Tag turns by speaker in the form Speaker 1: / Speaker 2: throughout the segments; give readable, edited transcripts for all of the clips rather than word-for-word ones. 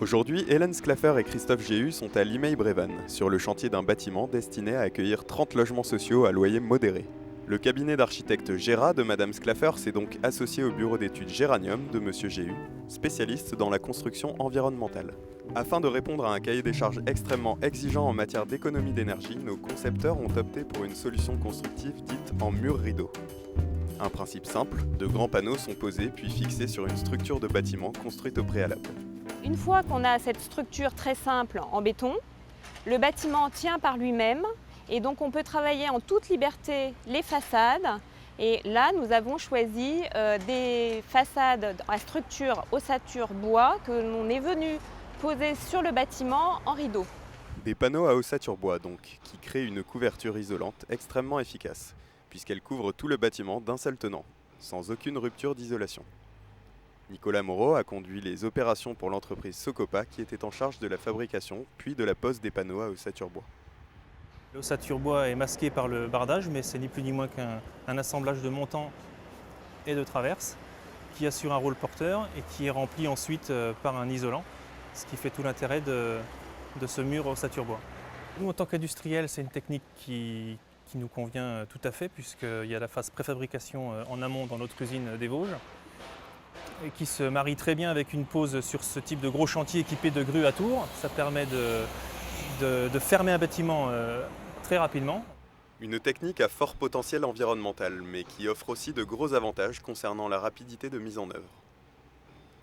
Speaker 1: Aujourd'hui, Hélène Schlaffer et Christophe Géhu sont à Limay-Brévannes, sur le chantier d'un bâtiment destiné à accueillir 30 logements sociaux à loyer modéré. Le cabinet d'architecte Géra de Madame Schlaffer s'est donc associé au bureau d'études Géranium de Monsieur Géhu, spécialiste dans la construction environnementale. Afin de répondre à un cahier des charges extrêmement exigeant en matière d'économie d'énergie, nos concepteurs ont opté pour une solution constructive dite en mur rideau. Un principe simple, de grands panneaux sont posés puis fixés sur une structure de bâtiment construite au préalable.
Speaker 2: Une fois qu'on a cette structure très simple en béton, le bâtiment tient par lui-même et donc on peut travailler en toute liberté les façades. Et là, nous avons choisi des façades à structure ossature bois que l'on est venu poser sur le bâtiment en rideau.
Speaker 1: Des panneaux à ossature bois donc, qui créent une couverture isolante extrêmement efficace, puisqu'elle couvre tout le bâtiment d'un seul tenant, sans aucune rupture d'isolation. Nicolas Moreau a conduit les opérations pour l'entreprise Socopa qui était en charge de la fabrication puis de la pose des panneaux à ossature bois.
Speaker 3: L'ossature bois est masqué par le bardage, mais c'est ni plus ni moins qu'un assemblage de montants et de traverses qui assure un rôle porteur et qui est rempli ensuite par un isolant, ce qui fait tout l'intérêt de ce mur ossature bois. Nous, en tant qu'industriels, c'est une technique qui nous convient tout à fait, puisqu'il y a la phase préfabrication en amont dans notre usine des Vosges, et qui se marie très bien avec une pose sur ce type de gros chantier équipé de grues à tours. Ça permet de fermer un bâtiment très rapidement.
Speaker 1: Une technique à fort potentiel environnemental, mais qui offre aussi de gros avantages concernant la rapidité de mise en œuvre.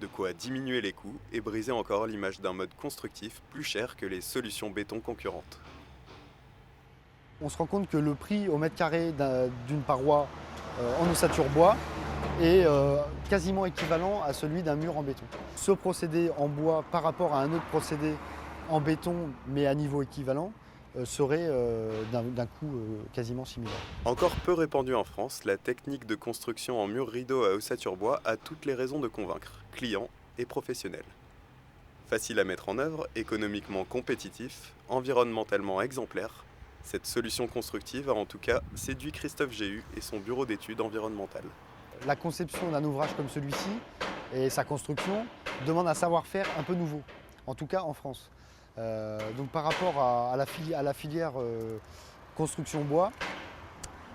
Speaker 1: De quoi diminuer les coûts et briser encore l'image d'un mode constructif plus cher que les solutions béton concurrentes.
Speaker 4: On se rend compte que le prix au mètre carré d'une paroi en ossature bois est quasiment équivalent à celui d'un mur en béton. Ce procédé en bois par rapport à un autre procédé en béton mais à niveau équivalent serait d'un coût quasiment similaire.
Speaker 1: Encore peu répandue en France, la technique de construction en mur rideau à ossature bois a toutes les raisons de convaincre, clients et professionnels. Facile à mettre en œuvre, économiquement compétitif, environnementalement exemplaire, cette solution constructive a en tout cas séduit Christophe Géhu et son bureau d'études environnementales.
Speaker 4: La conception d'un ouvrage comme celui-ci et sa construction demandent un savoir-faire un peu nouveau, en tout cas en France. Donc par rapport à la filière construction bois,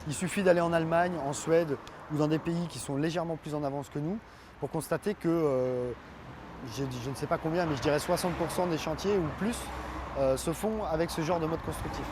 Speaker 4: il suffit d'aller en Allemagne, en Suède ou dans des pays qui sont légèrement plus en avance que nous pour constater que, je ne sais pas combien, mais je dirais 60% des chantiers ou plus se font avec ce genre de mode constructif.